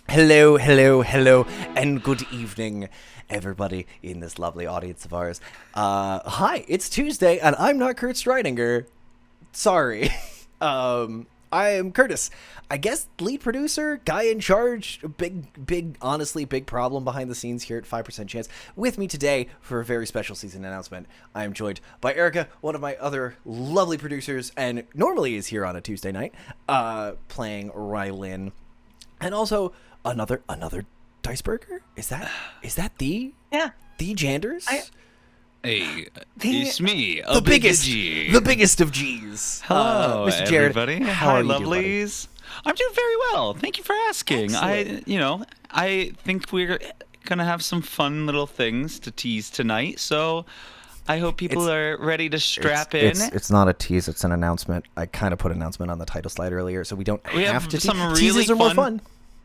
Hello, hello, hello, and good evening, everybody in this lovely audience of ours. Hi, it's Tuesday, and I'm not Kurt Streidinger. Sorry. I am Curtis. I guess lead producer, guy in charge, honestly, big problem behind the scenes here at 5% Chance. With me today for a very special season announcement, I am joined by Erica, one of my other lovely producers, and normally is here on a Tuesday night, playing Rylan. And also another Diceberger? Is that the Janders? Hey, it's me, the biggest of G's. Hello, Mr. Jared, everybody. How Hi, are you lovelies. I'm doing very well. Thank you for asking. Excellent. I think we're gonna have some fun little things to tease tonight. So I hope people are ready to strap in. It's not a tease; it's an announcement. I kind of put announcement on the title slide earlier, so we don't have to. Some really teases are more fun.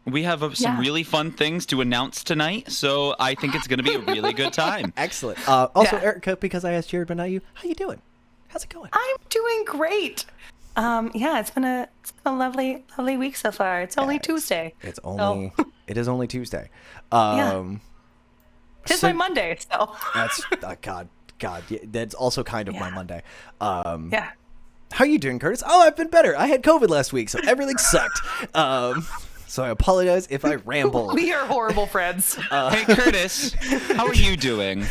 We have some really fun things to announce tonight, so I think it's going to be a really good time. Excellent. Also, Erica, because I asked Jared, but not you, how you doing? How's it going? I'm doing great. It's been a lovely week so far. It's only Tuesday. It is only Tuesday. It's my Monday, so. That's God. Yeah, that's also kind of my Monday. Yeah. How you doing, Curtis? Oh, I've been better. I had COVID last week, so everything sucked. So I apologize if I ramble. We are horrible friends. Hey, Curtis, how are you doing?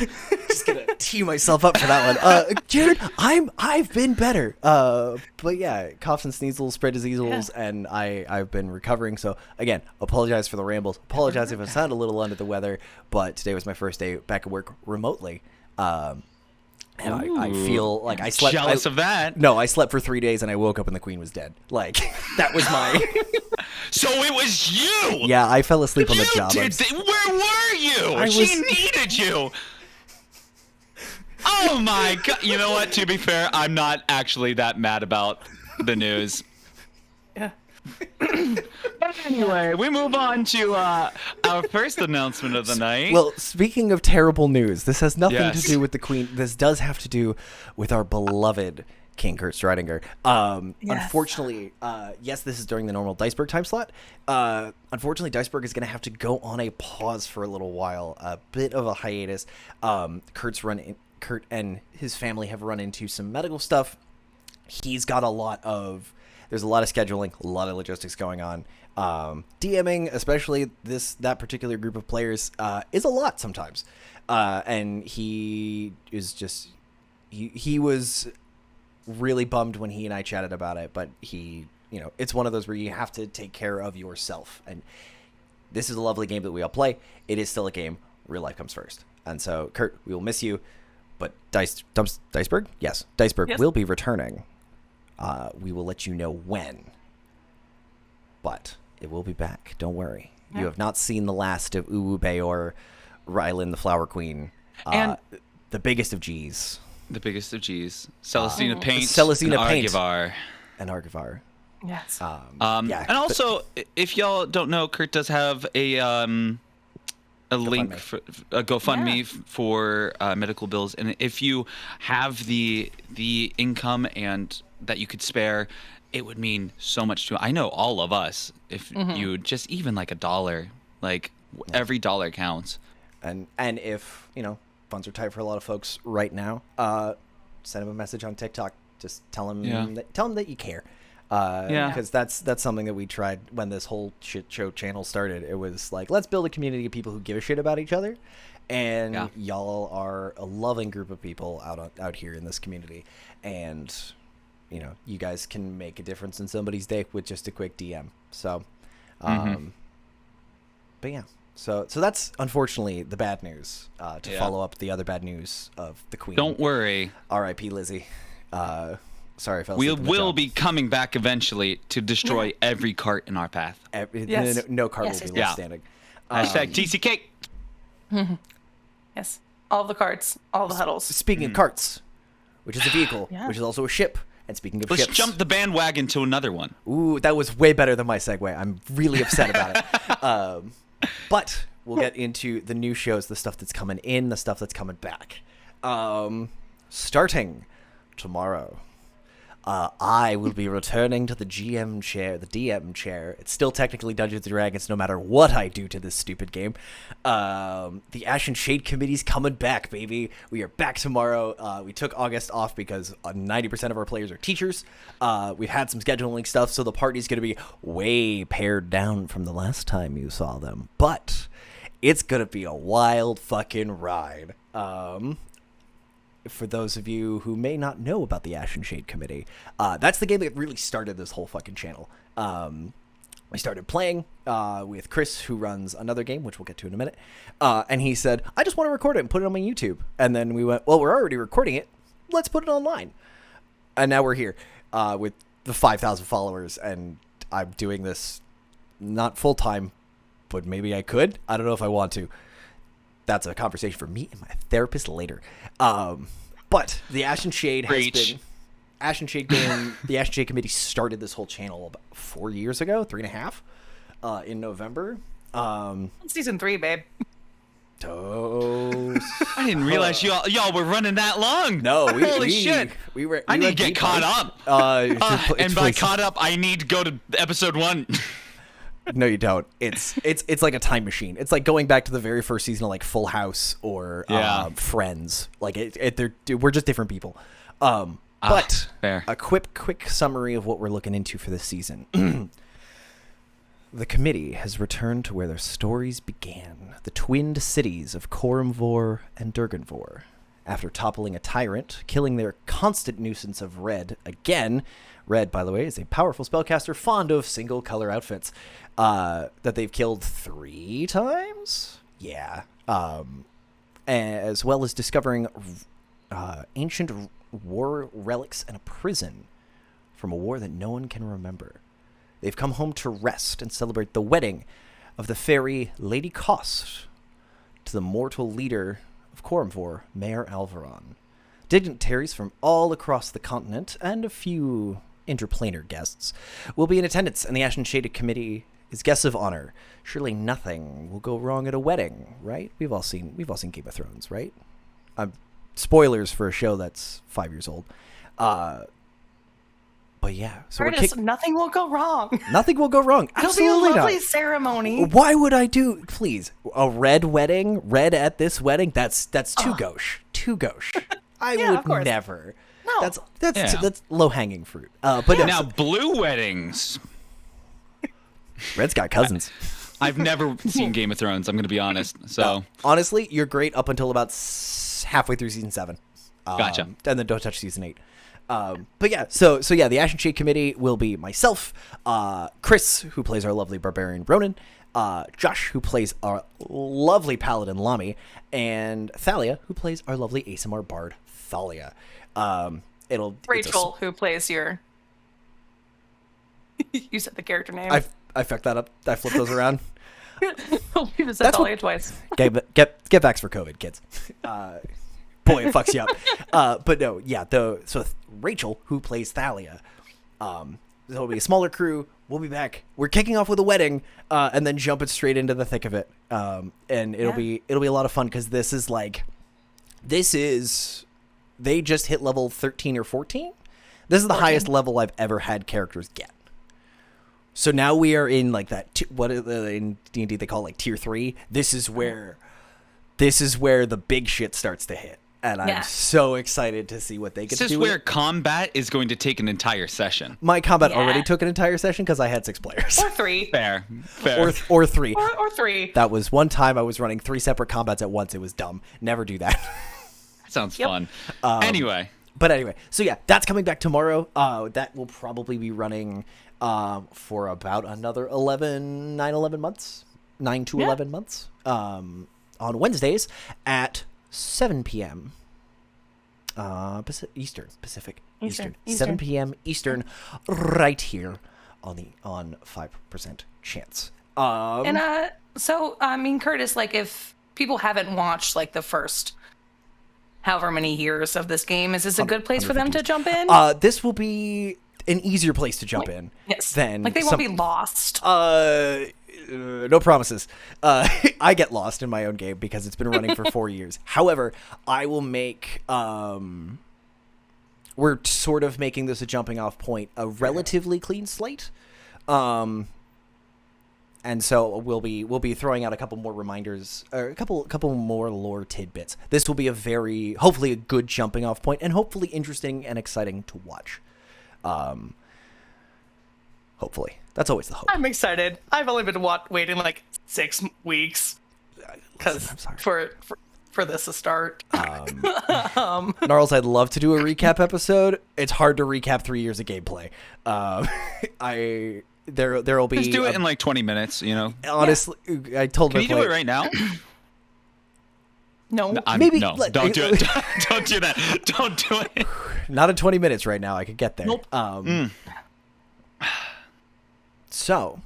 Just gonna tee myself up for that one. Jared, I've been better. But yeah, coughs and sneezels, spread diseases, and I've been recovering. So again, apologize for the rambles. Apologize if I sound a little under the weather. But today was my first day back at work remotely. And I feel like I slept. Jealous of that. No, I slept for 3 days and I woke up and the queen was dead. Like that was my. So it was you. Yeah, I fell asleep on the job. Where were you? She needed you. Oh my God! You know what? To be fair, I'm not actually that mad about the news. Yeah. Anyway, we move on to our first announcement of the night. Well, speaking of terrible news, this has nothing to do with the Queen. This does have to do with our beloved King Kurt Streidinger. Unfortunately, yes, this is during the normal Diceberg time slot. Unfortunately, Diceberg is going to have to go on a pause for a little while, a bit of a hiatus. Kurt and his family have run into some medical stuff. He's got there's a lot of scheduling, a lot of logistics going on. DMing, especially that particular group of players, is a lot sometimes. And he is just he was really bummed when he and I chatted about it, but it's one of those where you have to take care of yourself. And this is a lovely game that we all play. It is still a game. Real life comes first. And so, Kurt, we will miss you. But Diceberg? Yes, Diceberg will be returning. We will let you know when. But it will be back. Don't worry. Yeah. You have not seen the last of Uwube or Rylan the Flower Queen. And the biggest of G's. The biggest of G's. Celestina Paint. Celestina Paint. And Argivar. Yes. And also, if y'all don't know, Kurt does have a link for a GoFundMe for medical bills, and if you have the income and that you could spare, it would mean so much to I know all of us. If you just even like $1, every dollar counts. And if funds are tight for a lot of folks right now, send him a message on TikTok. Just tell him that you care. Because that's something that we tried when this whole shit show channel started. It was like, let's build a community of people who give a shit about each other, and y'all are a loving group of people out here in this community, and you guys can make a difference in somebody's day with just a quick DM. So, but yeah, so that's unfortunately the bad news. To follow up the other bad news of the Queen. Don't worry. R.I.P. Lizzie. Sorry, I fell we asleep in the will job. be coming back eventually to destroy every cart in our path. No cart will be left standing. Hashtag TCK. Yes. All the carts, all the huddles. Speaking of carts, which is a vehicle, which is also a ship. And speaking of Let's ships, jump the bandwagon to another one. Ooh, that was way better than my segue. I'm really upset about it. But we'll get into the new shows, the stuff that's coming in, the stuff that's coming back. Starting tomorrow. I will be returning to the GM chair, the DM chair. It's still technically Dungeons & Dragons no matter what I do to this stupid game. The Ash and Shade Committee's coming back, baby. We are back tomorrow. We took August off because 90% of our players are teachers. We've had some scheduling stuff, so the party's going to be way pared down from the last time you saw them. But it's going to be a wild fucking ride. For those of you who may not know about the Ash and Shade Committee, that's the game that really started this whole fucking channel. I started playing with Chris, who runs another game, which we'll get to in a minute. And he said, I just want to record it and put it on my YouTube. And then we went, well, we're already recording it. Let's put it online. And now we're here with the 5,000 followers. And I'm doing this not full time, but maybe I could. I don't know if I want to. That's a conversation for me and my therapist later. But the Ash and Shade has been... Ash and Shade game, the Ash and Shade Committee started this whole channel about 4 years ago, 3.5, in November. Season 3, babe. I didn't realize y'all were running that long. No, holy shit. I need to get caught up. And by caught up, I need to go to episode 1. No, you don't. It's like a time machine. It's like going back to the very first season of like Full House or Friends. Like we're just different people. But fair. A quick summary of what we're looking into for this season. The committee has returned to where their stories began, the twinned cities of Corumvor and Durganvor. After toppling a tyrant, killing their constant nuisance of Red again. Red, by the way, is a powerful spellcaster fond of single-color outfits that they've killed 3 times? Yeah. As well as discovering ancient war relics and a prison from a war that no one can remember. They've come home to rest and celebrate the wedding of the fairy Lady Cost to the mortal leader of Corumvor, Mayor Alvaron. Dignitaries from all across the continent and a few interplanar guests will be in attendance, and the Ash and Shade Committee is guests of honor. Surely nothing will go wrong at a wedding, right? We've all seen Game of Thrones, right? Spoilers for a show that's 5 years old. But yeah, so Curtis, nothing will go wrong. Nothing will go wrong. Absolutely It'll be a lovely not. ceremony. Why would I do? Please, a red wedding, red at this wedding. That's too gauche. Too gauche. I would never. No, that's low hanging fruit. But now blue weddings. Red's got cousins. I've never seen Game of Thrones. I'm going to be honest. So honestly, you're great up until about halfway through season 7. Gotcha. And then don't touch season 8. But yeah, so yeah, the Ash and Shade Committee will be myself, Chris, who plays our lovely barbarian Ronan, Josh, who plays our lovely paladin Lami, and Thalia, who plays our lovely ASMR bard Thalia. Rachel, who plays your... You said the character name. I fucked that up. I flipped those around. You said Thalia twice. Get vax for COVID, kids. Boy, it fucks you up. But no, yeah. So Rachel, who plays Thalia, there'll be a smaller crew. We'll be back. We're kicking off with a wedding, and then jumping straight into the thick of it. And it'll be a lot of fun because this is they just hit level 13 or 14. This is the highest level I've ever had characters get. So now we are in like that. What in D&D they call like tier 3. This is where the big shit starts to hit. And I'm so excited to see what they get to do. This is where combat is going to take an entire session. My combat already took an entire session because I had 6 players. Or 3. Fair. Or 3. Or 3. That was one time I was running 3 separate combats at once. It was dumb. Never do that. Sounds fun. Anyway. But anyway, so yeah, that's coming back tomorrow. That will probably be running for about another 11 months. 9 to 11 months. On Wednesdays at 7 p.m. Eastern. 7 p.m. Eastern, right here on 5% Chance. So I mean, Curtis, like if people haven't watched like the first however many years of this game, is this a good place for them to jump in? This will be an easier place to jump in. Yes. Than like they won't be lost. No promises. I get lost in my own game because it's been running for 4 years. However, I will make we're sort of making this a jumping off point, a relatively clean slate. And so we'll be throwing out a couple more reminders, or a couple more lore tidbits. This will be hopefully a good jumping off point, and hopefully interesting and exciting to watch. Hopefully, that's always the hope. I'm excited. I've only been waiting like 6 weeks for this to start. Gnarls, I'd love to do a recap episode. It's hard to recap 3 years of gameplay. There'll be just do it in like 20 minutes, you know. Honestly, I told Can you do it right now? No, maybe no. Don't do it. Don't do that. Don't do it. Not in 20 minutes right now. I could get there. Nope. So,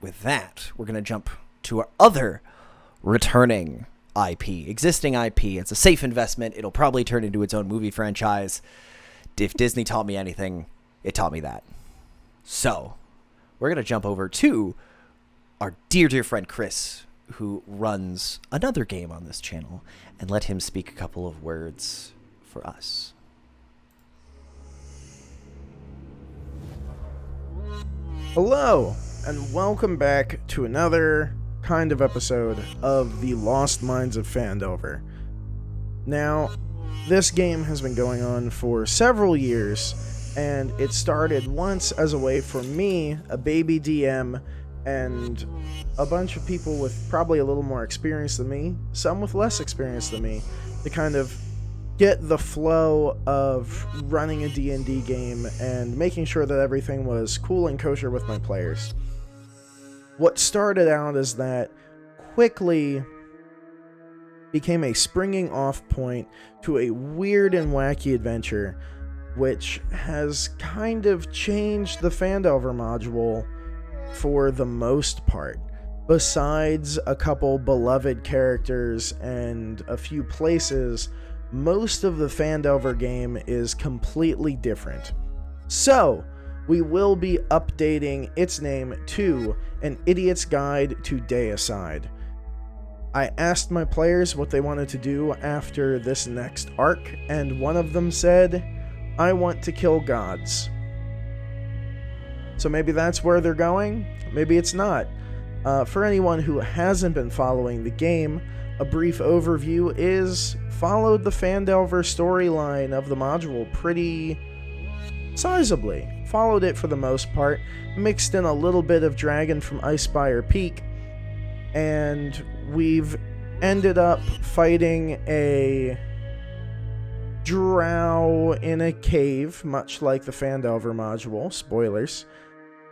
with that, we're gonna jump to our other returning existing IP. It's a safe investment. It'll probably turn into its own movie franchise. If Disney taught me anything, it taught me that. So, we're going to jump over to our dear friend Chris, who runs another game on this channel, and let him speak a couple of words for us. Hello, and welcome back to another kind of episode of the Lost Mines of Phandelver. Now, this game has been going on for several years, and it started once as a way for me, a baby DM, and a bunch of people with probably a little more experience than me, some with less experience than me, to kind of get the flow of running a D&D game and making sure that everything was cool and kosher with my players. What started out as that quickly became a springing off point to a weird and wacky adventure, which has kind of changed the Phandelver module for the most part. Besides a couple beloved characters and a few places, most of the Phandelver game is completely different. So, we will be updating its name to An Idiot's Guide to Deicide. I asked my players what they wanted to do after this next arc, and one of them said, I want to kill gods. So maybe that's where they're going, maybe it's not. For anyone who hasn't been following the game, a brief overview is followed the Phandelver storyline of the module pretty sizably. Followed it for the most part, mixed in a little bit of Dragon from Icespire Peak, and we've ended up fighting a drow in a cave, much like the Phandelver module, spoilers,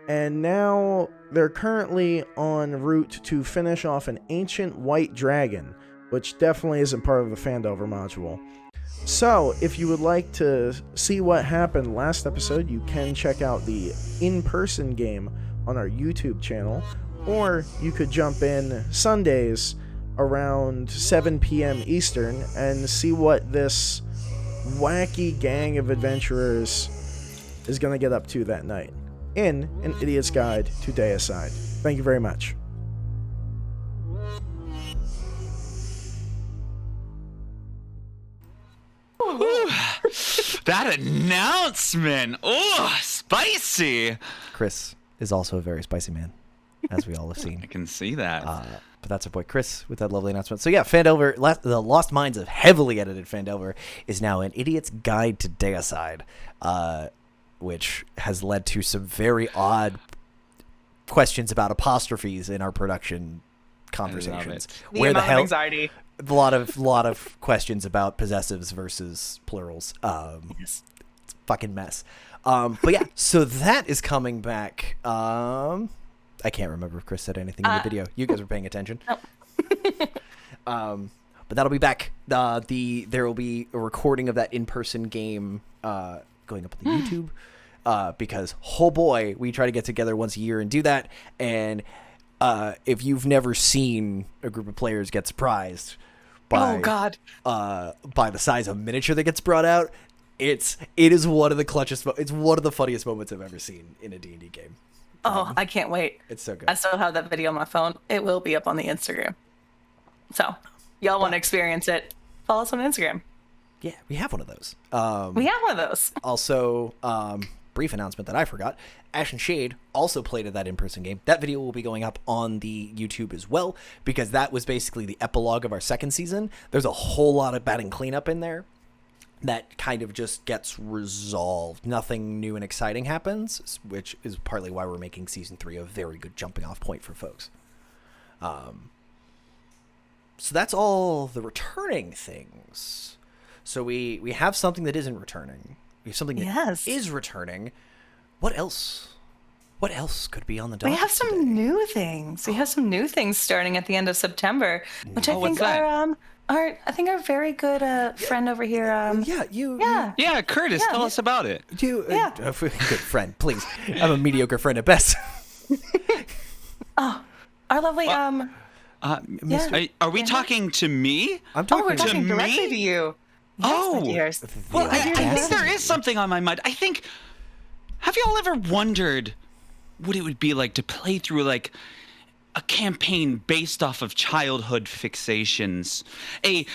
and now they're currently en route to finish off an ancient white dragon, which definitely isn't part of the Phandelver module. So, if you would like to see what happened last episode, you can check out the in-person game on our YouTube channel, or you could jump in Sundays around 7 p.m. Eastern and see what this wacky gang of adventurers is going to get up to that night in An Idiot's Guide to Deicide. Thank you very much. That announcement! Oh, spicy! Chris is also a very spicy man, as we all have seen. I can see that. But that's our boy Chris with that lovely announcement. So yeah, Phandelver, the Lost Minds of heavily edited Phandelver is now An Idiot's Guide to Deicide, which has led to some very odd questions about apostrophes in our production conversations. Where the hell? Anxiety. A lot of questions about possessives versus plurals. Yes. It's a fucking mess. But yeah, so that is coming back. I can't remember if Chris said anything in the video. You guys were paying attention. No. But that'll be back. There will be a recording of that in-person game going up on the YouTube. Because, oh boy, we try to get together once a year and do that. And if you've never seen a group of players get surprised by the size of miniature that gets brought out, it is one of the clutchest. It's one of the funniest moments I've ever seen in a D&D game. Oh, I can't wait. It's so good. I still have that video on my phone. It will be up on the Instagram. So, y'all want to experience it, follow us on Instagram. Yeah, we have one of those. We have one of those. Also, brief announcement that I forgot. Ash and Shade also played at that in-person game. That video will be going up on the YouTube as well, because that was basically the epilogue of our second season. There's a whole lot of batting cleanup in there that kind of just gets resolved. Nothing new and exciting happens, which is partly why we're making season 3 a very good jumping off point for folks. So that's all the returning things. So we have something that isn't returning. We have something that is returning. What else? What else could be on the docket? We have some new things. We have some new things starting at the end of September, which I think our very good friend over here. Yeah, Curtis, tell us about it. A good friend, please. I'm a mediocre friend at best. Our lovely Are we talking to me? I'm talking we're talking to directly me? to you. Yes, Well, I think there is something on my mind. I think, have y'all ever wondered what it would be like to play through like a campaign based off of childhood fixations? A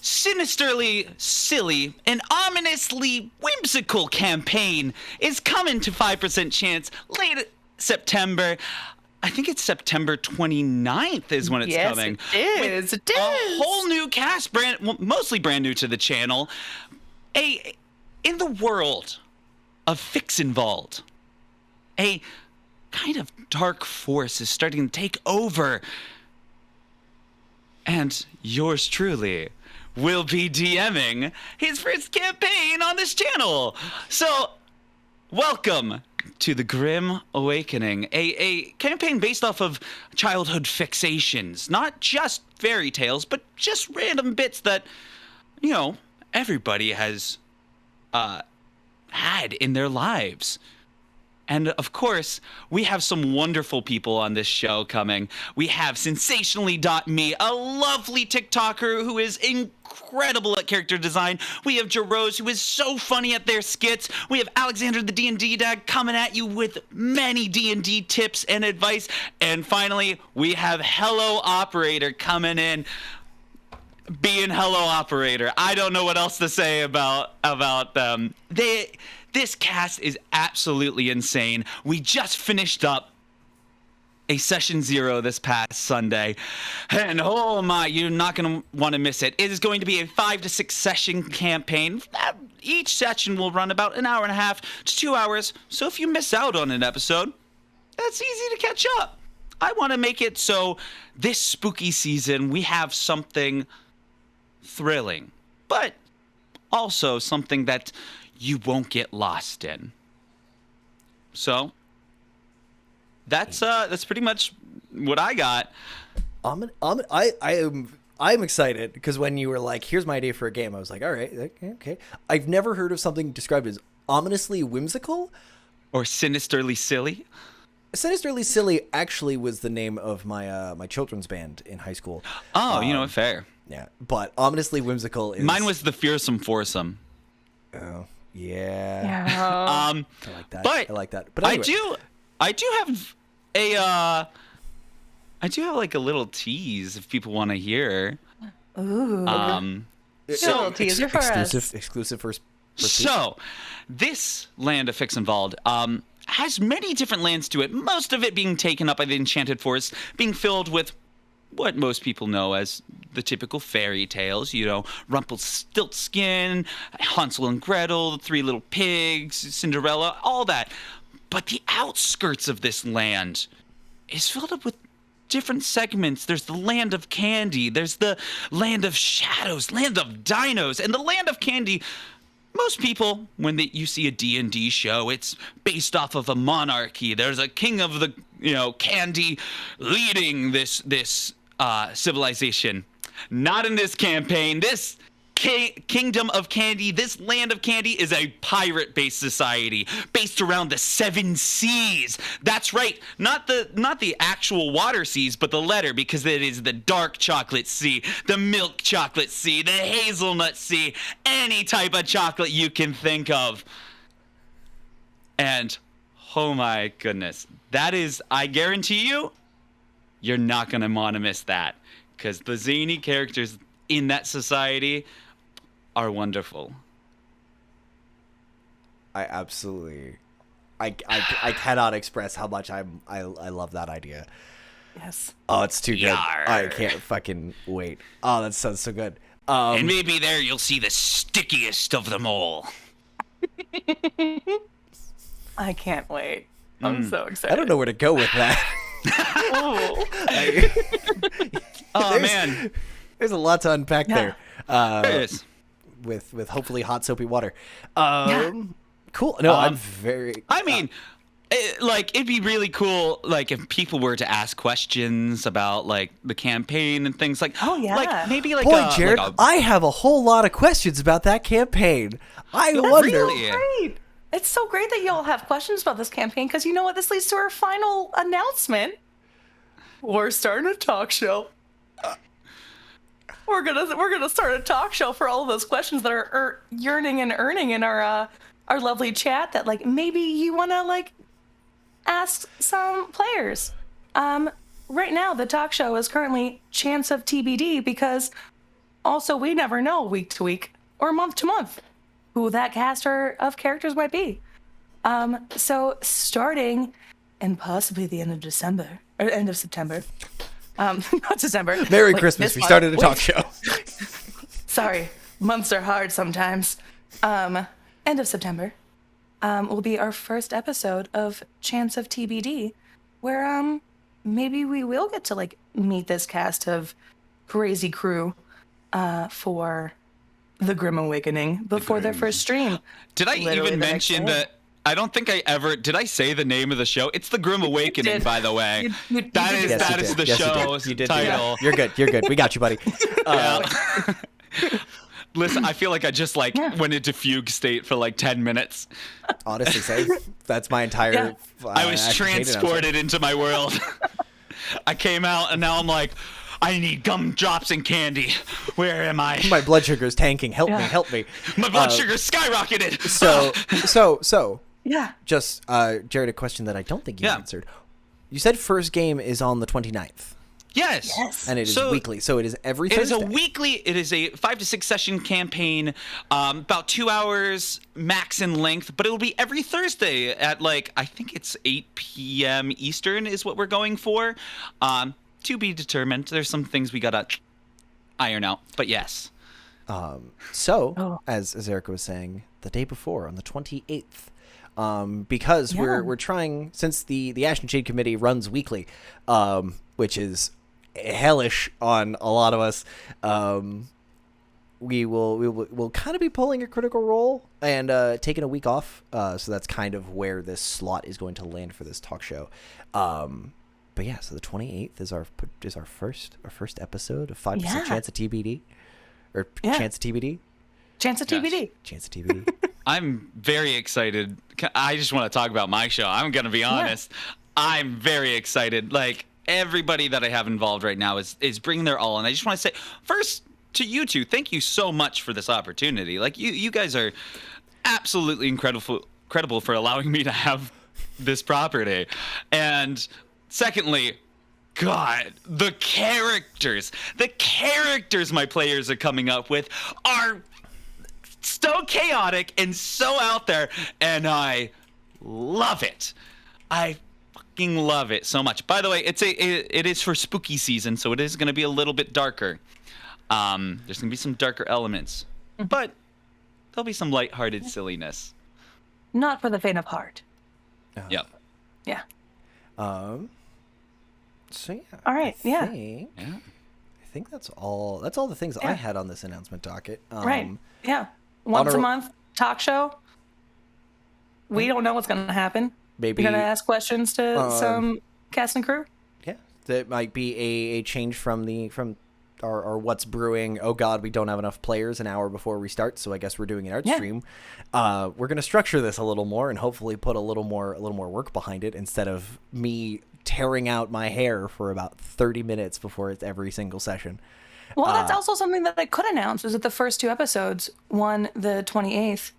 sinisterly silly and ominously whimsical campaign is coming to 5% chance late September. I think it's September 29th is when it's coming. It is. A whole new cast, mostly brand new to the channel. In the world of Fixenwald, a kind of dark force is starting to take over. And yours truly will be DMing his first campaign on this channel. So, welcome to the Grim Awakening, a campaign based off of childhood fixations, not just fairy tales, but just random bits that, everybody has had in their lives. And of course, we have some wonderful people on this show coming. We have Sensationally.me, a lovely TikToker who is incredible at character design. We have Jerose, who is so funny at their skits. We have Alexander the D&D Dad coming at you with many D&D tips and advice. And finally, we have Hello Operator coming in, being Hello Operator. I don't know what else to say about them. This cast is absolutely insane. We just finished up a session 0 this past Sunday, and oh my, you're not going to want to miss it. It is going to be a 5 to 6 session campaign. Each session will run about an hour and a half to 2 hours, so if you miss out on an episode, that's easy to catch up. I want to make it so this spooky season we have something thrilling, but also something that you won't get lost in. So that's pretty much what I got. I'm excited because when you were like, "Here's my idea for a game," I was like, "All right, okay." I've never heard of something described as ominously whimsical or sinisterly silly. Sinisterly Silly actually was the name of my my children's band in high school. Oh, fair. Yeah, but ominously whimsical is... Mine was the Fearsome Foursome. Oh, yeah. Yeah. I like that. But I like that. But anyway. I do have a like a little tease if people want to hear. Ooh. So teaser for us. Exclusive first. So, this land of Fixenwald has many different lands to it. Most of it being taken up by the Enchanted Forest, being filled with what most people know as the typical fairy tales, Rumpelstiltskin, Hansel and Gretel, the Three Little Pigs, Cinderella, all that. But the outskirts of this land is filled up with different segments. There's the Land of Candy, there's the Land of Shadows, Land of Dinos, and the Land of Candy. Most people, when you see a D&D show, it's based off of a monarchy. There's a king of the, candy leading this civilization. Not in this campaign. This kingdom of candy, this land of candy is a pirate-based society based around the 7 seas. That's right, not the actual water seas, but the letter, because it is the dark chocolate sea, the milk chocolate sea, the hazelnut sea, any type of chocolate you can think of. And oh my goodness, that is, I guarantee you're not gonna want to miss that, because the zany characters in that society, are wonderful. I absolutely, I cannot express how much I love that idea. Yes. Oh, it's too good. Yarr. I can't fucking wait. Oh, that sounds so good. And maybe there you'll see the stickiest of them all. I can't wait. I'm so excited. I don't know where to go with that. Oh man, there's a lot to unpack there. There is. With hopefully hot soapy water. Cool. No, I'm very. I mean, it'd be really cool, like if people were to ask questions about like the campaign and things like. Oh yeah. Like maybe like. Boy, Jared, I have a whole lot of questions about that campaign. I wonder. Really? Great. It's so great that you all have questions about this campaign because you know what? This leads to our final announcement. We're starting a talk show. We're gonna start a talk show for all of those questions that are yearning and earning in our lovely chat that like maybe you wanna like ask some players. Right now the talk show is currently chance of TBD because also we never know week to week or month to month who that caster of characters might be. So starting in possibly the end of December or end of September. Not December. Merry Christmas. We started a talk show. Sorry. Months are hard sometimes. End of September will be our first episode of Chance of TBD, where maybe we will get to like meet this cast of crazy crew for the Grim Awakening before their first stream. Did I even mention that? I don't think I ever did. I say the name of the show. It's the Grim Awakening, by the way. That is the show's title. You're good. You're good. We got you, buddy. Listen, I feel like I just went into fugue state for like 10 minutes. Honestly, say that's my entire. I was transported into my world. I came out and now I'm like, I need gumdrops and candy. Where am I? My blood sugar is tanking. Help me, help me. My blood sugar skyrocketed. So. Yeah. Just, Jared, a question that I don't think you answered. You said first game is on the 29th. Yes. And it is weekly, so it is every Thursday. It is a 5 to 6 session campaign, about 2 hours max in length, but it will be every Thursday at like, I think it's 8 p.m. Eastern is what we're going for. To be determined. There's some things we gotta iron out, but yes. As Erica was saying, the day before, on the 28th, because we're trying, since the Ash and Shade Committee runs weekly, which is hellish on a lot of us, we'll kind of be pulling a Critical Role and taking a week off. So that's kind of where this slot is going to land for this talk show. But yeah, so the 28th is our first episode of 5% Chance of TBD, or Chance of TBD. Chance of TBD. Yes. Chance of TBD. I'm very excited. I just want to talk about my show. I'm gonna be honest. I'm very excited. Like everybody that I have involved right now is bringing their all, and I just want to say first to you two, thank you so much for this opportunity. Like you guys are absolutely incredible for allowing me to have this property, and secondly, God, the characters my players are coming up with are so chaotic and so out there, and I love it. I fucking love it so much. By the way, it is for spooky season, so it is going to be a little bit darker. There's going to be some darker elements, but there'll be some lighthearted silliness. Not for the faint of heart. Yep. Yeah. So yeah. All right. I think that's all. That's all the things I had on this announcement docket. Right. Yeah. Once a month talk show. We don't know what's going to happen. Maybe you're going to ask questions to some cast and crew. Yeah, that might be a change from our what's brewing. Oh God, we don't have enough players an hour before we start, so I guess we're doing an art stream. We're going to structure this a little more and hopefully put a little more work behind it instead of me tearing out my hair for about 30 minutes before it's every single session. Well, that's also something that I could announce is that the first 2 episodes, one the 28th,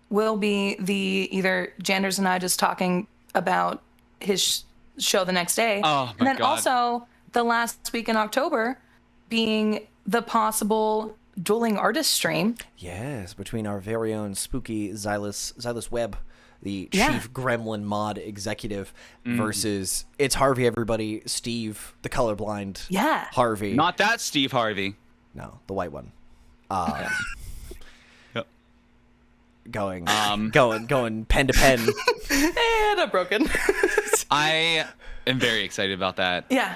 will be either Janders and I just talking about his show the next day. Oh, my and then God. also the last week in October being the possible dueling artist stream. Yes, between our very own spooky Xylus Webb, the chief gremlin mod executive, versus it's Harvey, everybody, Steve, the colorblind Harvey. Not that Steve Harvey. No, the white one. Yep. Going pen to pen. And I'm broken. I am very excited about that. Yeah.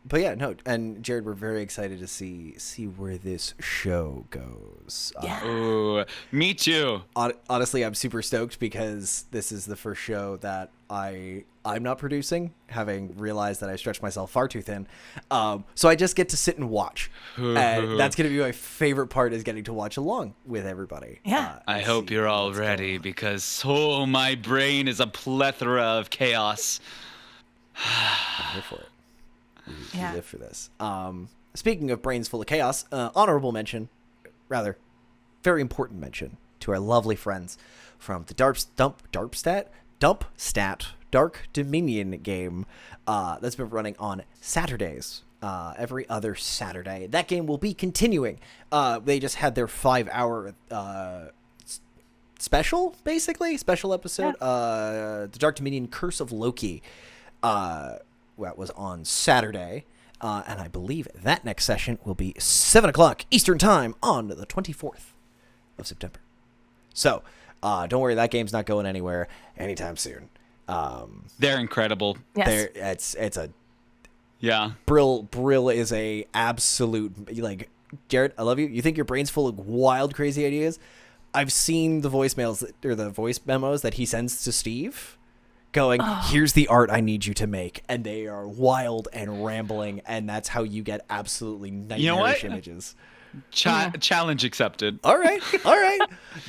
But yeah, no, and Jared, we're very excited to see where this show goes. Yeah. Ooh, me too. Honestly, I'm super stoked because this is the first show that I'm not producing, having realized that I stretched myself far too thin. So I just get to sit and watch, and that's gonna be my favorite part, is getting to watch along with everybody. Yeah. I hope you're all ready because my brain is a plethora of chaos. I'm here for it. We live for this. Speaking of brains full of chaos, honorable mention, rather, very important mention to our lovely friends from the Dump Stat Dark Dominion game that's been running on Saturdays, every other Saturday. That game will be continuing. They just had their 5-hour special episode. The Dark Dominion Curse of Loki. That was on Saturday, and I believe that next session will be 7 o'clock Eastern Time on the 24th of September. So, don't worry, that game's not going anywhere anytime soon. They're incredible. Yes. It's a Yeah. Brill is a absolute, like, Jared, I love you. You think your brain's full of wild, crazy ideas? I've seen the voicemails or the voice memos that he sends to Steve, going, here's the art I need you to make, and they are wild and rambling, and that's how you get absolutely nightmarish images. Challenge accepted. All right.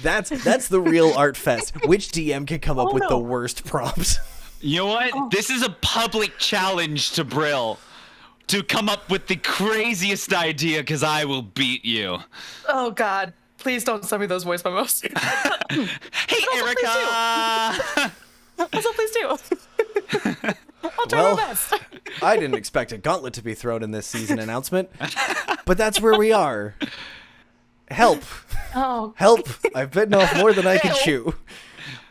That's the real art fest. Which DM can come up with the worst prompts? You know what? This is a public challenge to Brill to come up with the craziest idea, because I will beat you. Oh God! Please don't send me those voice memos. Hey, Erica. Also, please do. I'll try my best. I didn't expect a gauntlet to be thrown in this season announcement, but that's where we are. Help. Help. I've bitten off more than I can chew.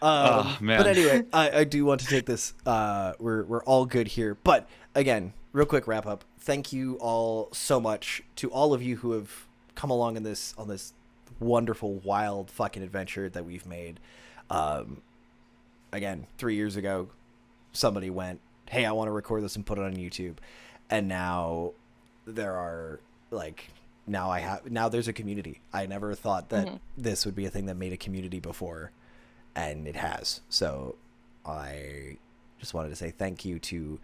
Man. But anyway, I do want to take this. We're all good here. But again, real quick wrap up. Thank you all so much to all of you who have come along on this wonderful, wild fucking adventure that we've made. Again, 3 years ago, somebody went, hey, I want to record this and put it on YouTube. And now there are, like, now there's a community. I never thought that this would be a thing that made a community before, and it has. So I just wanted to say thank you to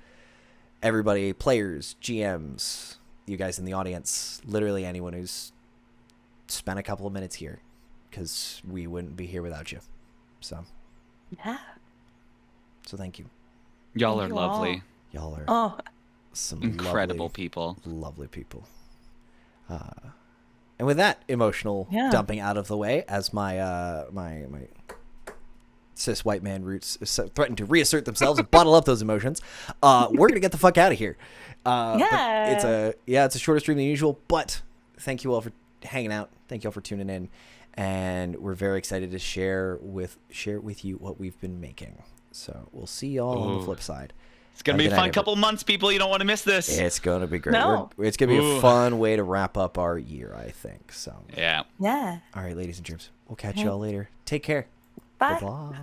everybody, players, GMs, you guys in the audience, literally anyone who's spent a couple of minutes here, because we wouldn't be here without you. So. Yeah. So thank you. Y'all are lovely. Y'all are some incredible people. Lovely people. And with that emotional dumping out of the way, as my my cis white man roots threaten to reassert themselves and bottle up those emotions, we're gonna get the fuck out of here. It's a shorter stream than usual, but thank you all for hanging out. Thank you all for tuning in. And we're very excited to share with you what we've been making. So we'll see y'all on the flip side. It's going to be a fun couple months, people. You don't want to miss this. It's going to be great. No. It's going to be a fun way to wrap up our year, I think. So yeah. Yeah. All right, ladies and germs. We'll catch y'all later. Take care. Bye. Bye-bye.